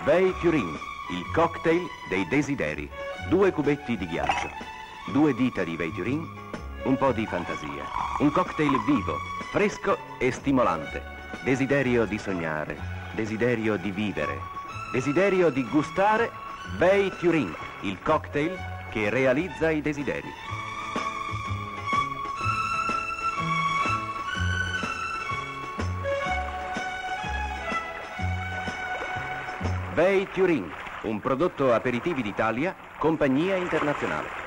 Bei Turin, il cocktail dei desideri. 2 cubetti di ghiaccio, 2 dita di Bei Turin, un po' di fantasia. Un cocktail vivo, fresco e stimolante. Desiderio di sognare, desiderio di vivere, desiderio di gustare. Bei Turin, il cocktail che realizza i desideri. Bei Turin, un prodotto aperitivi d'Italia, compagnia internazionale.